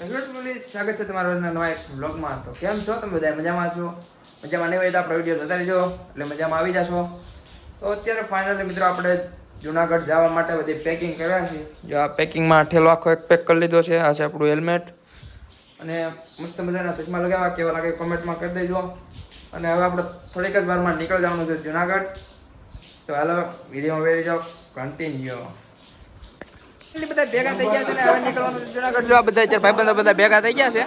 સ્વાગત છે તમારા નવા એક બ્લોગમાં. તો કેમ છો તમે બધા? મજામાં છો? મજામાં નહીં હોય તો આપણો વિડીયો જોતા રહેજો, એટલે મજામાં આવી જશો. તો અત્યારે ફાઇનલી મિત્રો આપણે જુનાગઢ જવા માટે બધી પેકિંગ કર્યા છે. જો આ પેકિંગમાં ઠેલો આખો એક પેક કરી લીધો છે. આ છે આપણું હેલ્મેટ અને મસ્ત મજાના ચશ્મા લગાવવા, કેવા લાગે કોમેન્ટમાં કરી દેજો. અને હવે આપણે થોડીક જ વારમાં નીકળી જવાનું છે જુનાગઢ. તો હાલો વિડીયોમાં વેરી જાઓ, કન્ટિન્યુ. બધા ભેગા થઈ ગયા છે ને હવે નીકળવાનું જુનાગઢ. જો આ બધા ચાર ભાઈબંધો બધા ભેગા થઈ ગયા છે.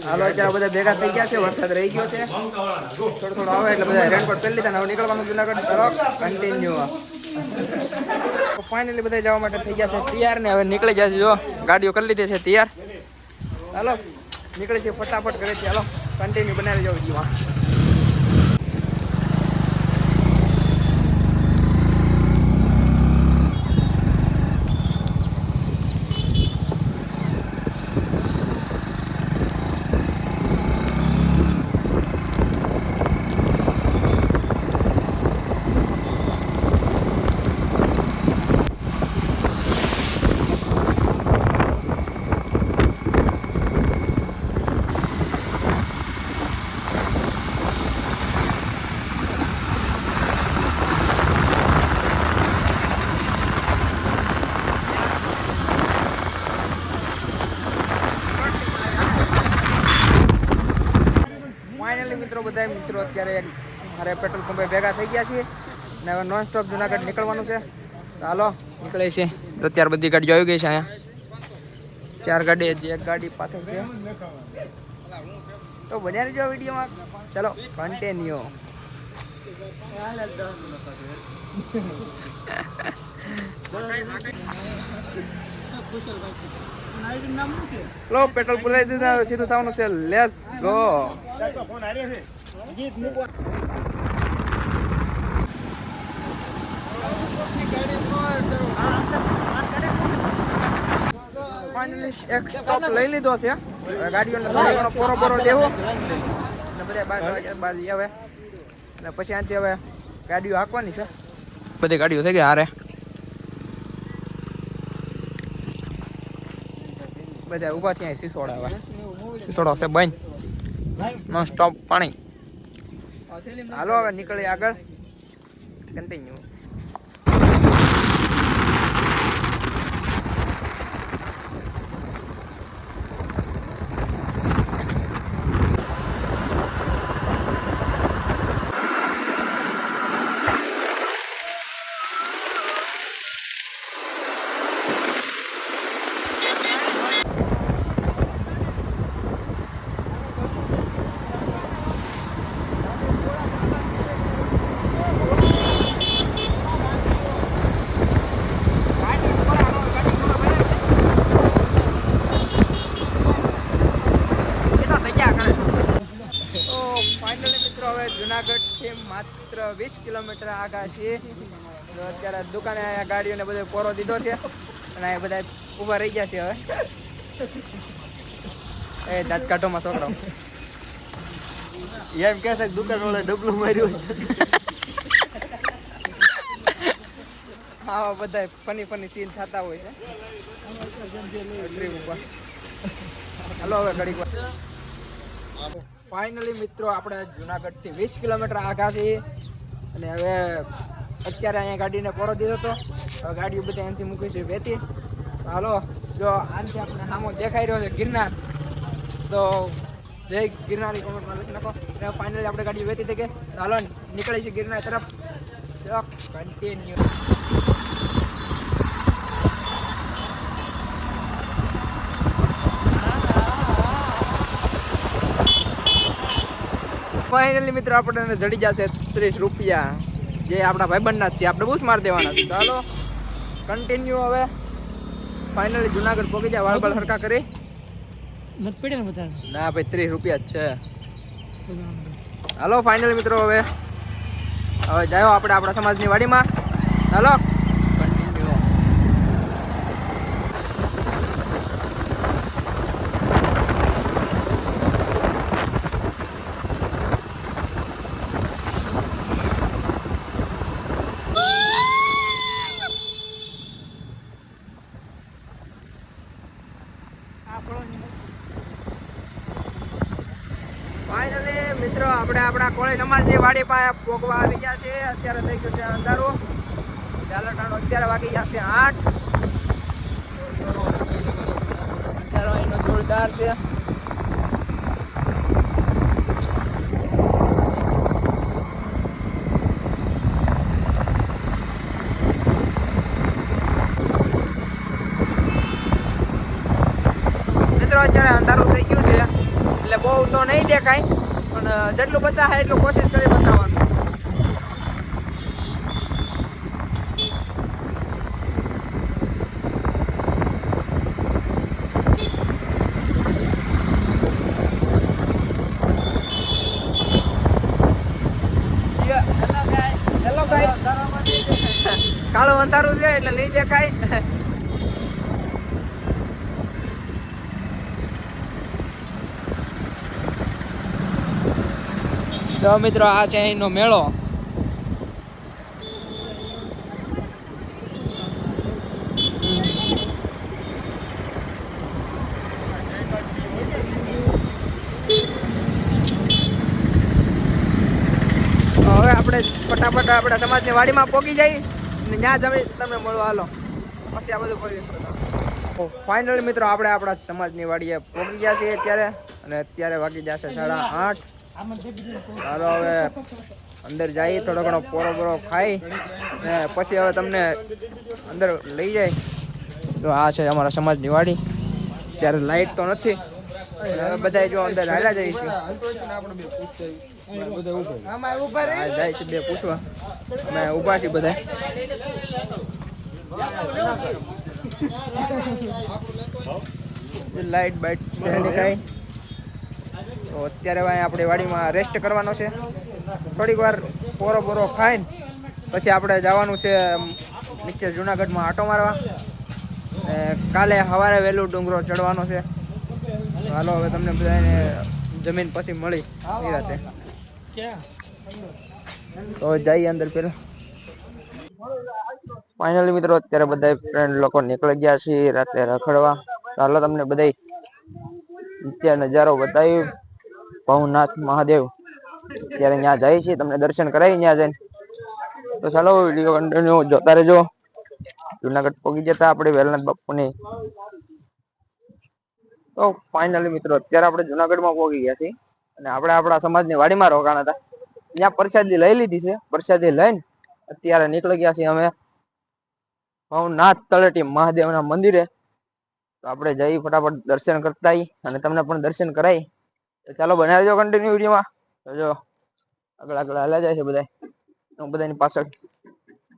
હાલો અત્યારે બધા ભેગા થઈ ગયા છે. વરસાદ રહી ગયો છે, થોડો થોડો આવે એટલે બધા રેનકોટ પહેરી લીધા. હવે નીકળવાનું જુનાગઢ તરફ કન્ટિન્યુ. ફાઇનલી બધા જવા માટે થઈ ગયા છે તૈયાર ને હવે નીકળી ગયા છે. જો ગાડીઓ કરી લીધી છે તૈયાર. હાલો નીકળે છે ફટાફટ કરે છે. હાલો કન્ટિન્યુ બનાવી જાવ વિડીયોમાં. બધા મિત્રો અત્યારે મારે પેટ્રોલ પંપે ભેગા થઈ ગયા છીએ ને હવે નોન સ્ટોપ જુનાગઢ નીકળવાનું છે. તો હાલો નીકળે છે. તો અત્યારે બધી ગાડીઓ આવી ગઈ છે. અહીંયા 4 ગાડી હતી, એક ગાડી પાછળ છે. તો બન્યા રહેજો વિડીયોમાં. ચલો કન્ટિન્યુ. લો પેટ્રોલ પુરાઈ દીધા, સીધું થવાનું છે. Let's go. ફાઇનલી એક સ્ટોપ લઈ લીધો છે. ગાડીઓને થોડો ઘણો પોરો દેવો અને બધા બહાર આવે અને પછી આથી હવે ગાડીઓ હાંકવાની છે. બધી ગાડીઓ થઈ ગઈ હારે. બધા ઊભા છે. સિસોડા છે બંધ. નોન સ્ટોપ પાણી. હાલો હવે નીકળી આગળ કન્ટિન્યુ. જુનાગઢથી માત્ર 20 કિલોમીટર આગળ છીએ. તો અત્યારે દુકાને અહીંયા ગાડીઓને બધો પોરો દીધો છે અને અહીંયા બધા ઊભા રહી ગયા છે. હવે એ દાંત કાઢોમાં છોકરો એમ કહે છે દુકાન વાળા ડબલું માર્યું. આવા બધા ફની સીન થતા હોય છે. હાલો હવે ઘડીક ફાઇનલી મિત્રો આપણે જુનાગઢથી 20 કિલોમીટર આગા છીએ અને હવે અત્યારે અહીંયા ગાડીને પોરો દીધો હતો. હવે ગાડીઓ બધા અહીંથી મૂકી છે વેતી. હાલો જો આનાથી આપણે સામો દેખાઈ રહ્યો છે ગિરનાર. તો જય ગિરનારી કોમેન્ટમાં લખી નાખો. અને ફાઇનલી આપણે ગાડીઓ વેતી થઈ ગઈ. હાલો નીકળી છે ગિરનાર તરફ. કન્ટિન્યુ. ફાઇનલી મિત્રો આપણને જડી જશે 30 રૂપિયા, જે આપણા ભાઈબંધના જ છે. આપણે બૂસ મારી દેવાના છે. તો હાલો કન્ટિન્યુ. હવે ફાઇનલી જુનાગઢ પહોંચી જાય. વાળબાલ હરકા કરી ના ભાઈ 30 રૂપિયા જ છે. હાલો ફાઇનલી મિત્રો હવે જાઓ આપણે આપણા સમાજની વાડીમાં. હાલો કન્ટિન્યુ. આપણા કોળી સમાજની વાડી પાસે પોગવા આવી ગયા છે. અત્યારે થઈ ગયું છે અંધારું. ચાલટાનો અત્યારે વાગી ગયા છે 8. અત્યારે અહીંનો જોરદાર છે. અત્યારે અંધારું થઈ ગયું છે એટલે બહુ તો નહીં દેખાય, પણ જેટલું બતાવે એટલું કોશિશ કરી બતાવવાનું. હેલો ભાઈ, કાળું અંધારું છે એટલે નહીં દેખાય. તો મિત્રો આ છે અહીંનો મેળો. હવે આપણે ફટાફટ આપણા સમાજની વાડીમાં પહોંચી જઈ અને ત્યાં જમી તમને મળવા હાલો, પછી આ બધું પહોંચી. ફાઇનલી મિત્રો આપણે આપણા સમાજની વાડીએ પહોંચી ગયા છીએ અત્યારે, અને અત્યારે વાગી જશે 8:30. ચાલો હવે અંદર જઈએ, થોડો ઘણો પોરો ખાઈ ને પછી હવે તમને અંદર લઈ જાય. તો આ છે અમારા સમાજની વાડી. ત્યારે લાઈટ તો નથી, બધા જો અંદર હાલ્યા જઈએ છીએ. જાય છે બે પૂછવા, અમે ઊભા છીએ બધા. લાઈટ બાઈટ છે નહીં કાંઈ. તો અત્યારે આપણી વાડીમાં રેસ્ટ કરવાનો છે. થોડીક વાર પોરો ખાઈને પછી આપણે જવાનું છે નીચે જુનાગઢમાં આંટો મારવા. કાલે સવારે વહેલું ડુંગરો ચડવાનો છે. હાલો હવે તમને બધાને જમીન પછી મળી રાતે. તો જઈએ અંદર પેલા. ફાઇનલી મિત્રો અત્યારે બધા ફ્રેન્ડ લોકો નીકળી ગયા છે રાતે રખડવા. ચાલો તમને બધા અત્યારે નજારો બતાવી ભવનાથ મહાદેવ. ત્યારે ત્યાં જાય છે, તમને દર્શન કરાવી ત્યાં જઈને. તો ચાલો વિડીયો કન્ટિન્યુ જોતા રહેજો. જુનાગઢ પહોંચી જતા આપણે વેલનાથ બાપુની. તો ફાઇનલી મિત્રો અત્યારે આપણે જુનાગઢમાં પહોંચી ગયા છીએ અને આપણે આપણા સમાજની વાડીમાં રોકાણા હતા. ત્યાં પ્રસાદી લઈ લીધી છે. પ્રસાદી લઈને અત્યારે નીકળી ગયા છીએ અમે ભવનાથ તળેટી મહાદેવના મંદિરે. તો આપણે જઈ ફટાફટ દર્શન કરતા અને તમને પણ દર્શન કરાવી. તો ચાલો બનાવી દેજો કન્ટિન્યુ વિડીયોમાં. તો જો આગળ હાલ્યા જાય છે બધા. હું બધાની પાછળ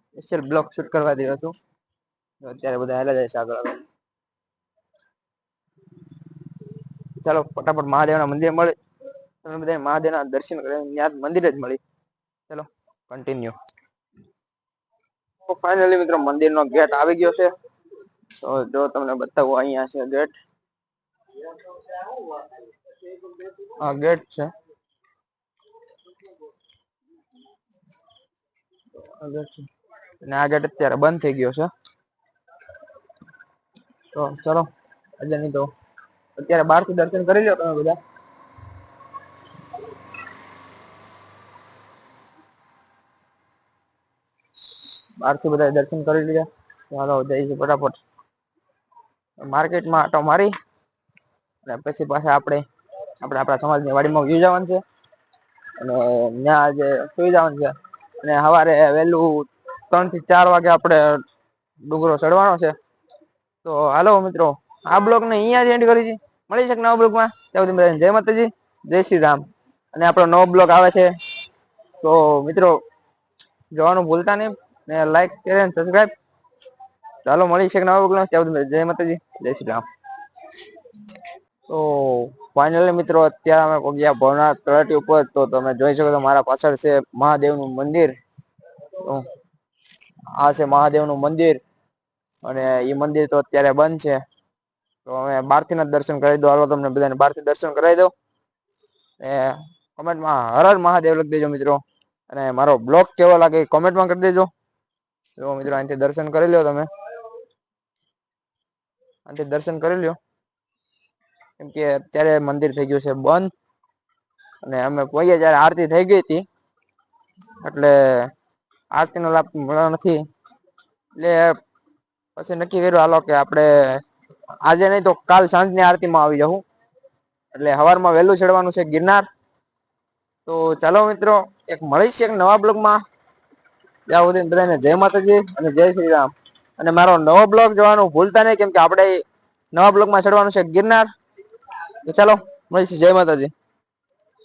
સ્પેશિયલ બ્લોગ શૂટ કરવા દેવા છું. અત્યારે બધા હાલ્યા જાય છે આગળ. ચાલો ફટાફટ મહાદેવના મંદિર મળે, તમે બધા મહાદેવના દર્શન કરે ત્યાં મંદિર જ મળી. ચલો કન્ટિન્યુ. ફાઇનલી મિત્રો મંદિરનો ગેટ આવી ગયો છે. તો જો તમને બતાવું, અહીંયા છે ગેટ. આ ગેટ છે. અને આ ગેટ અત્યારે બંધ થઈ ગયો છે. તો ચલો આજે નહીં તો અત્યારે બહારથી દર્શન કરી લો તમે બધા. બહારથી બધા દર્શન કરી લીધા. ચાલો જઈશું ફટાફટ માર્કેટમાં આટો મારી અને પછી પાછા આપણે આપણા સમાજની વાડીમાં વ્યૂ જવાનું છે અને ત્યાં આજે સુઈ જવાનું છે. અને સવારે વહેલું 3 થી 4 વાગે આપણે ડુંગરો ચડવાનો છે. તો હાલો મિત્રો, આ બ્લોગને અહીંયા જ એન્ડ કરી છે. મળી શકે નવા બ્લોગમાં. ત્યાં સુધી બધાને જય માતાજી, જય શ્રી રામ. અને આપણો નવો બ્લોગ આવે છે તો મિત્રો જોવાનું ભૂલતા નહીં ને લાઈક શેર અને સબસ્ક્રાઇબ. ચાલો મળી શકે નવા બ્લોગમાં. ત્યાં સુધી જય માતાજી, જય શ્રી રામ. તો ફાઇનલી મિત્રો અત્યારે અમે પહોંચ્યા ભવનાથ તળેટી ઉપર. તો તમે જોઈ શકો છો મારા પાછળ છે મહાદેવનું મંદિર. આ છે મહાદેવનું મંદિર અને એ મંદિર તો અત્યારે બંધ છે. તો અમે બહારથી જ દર્શન કરાવી દો. હાલો તમને બધાને બહારથી દર્શન કરાવી દો. કોમેન્ટમાં હર હર મહાદેવ લખી દેજો મિત્રો. અને મારો બ્લોગ કેવો લાગે કોમેન્ટમાં કરી દેજો. જો મિત્રો અહીંથી દર્શન કરી લો તમે. અહીંથી દર્શન કરી લો કેમ કે અત્યારે મંદિર થઈ ગયું છે બંધ. અને અમે પહોંચ્યા જ્યારે આરતી થઈ ગઈ હતી, એટલે આરતીનો લાભ મળ્યો નથી. એટલે પછી નક્કી કર્યું હાલો કે આપણે આજે નહીં તો કાલ સાંજની આરતીમાં આવી જવું. એટલે સવારમાં વહેલું ચડવાનું છે ગિરનાર. તો ચાલો મિત્રો, એક મળીશ એક નવા બ્લોગમાં. ત્યાં સુધી બધાને જય માતાજી અને જય શ્રી રામ. અને મારો નવો બ્લોગ જોવાનું ભૂલતા નહીં, કેમ કે આપણે નવા બ્લોગમાં ચડવાનું છે ગિરનાર. તો ચાલો મળીશું, જય માતાજી.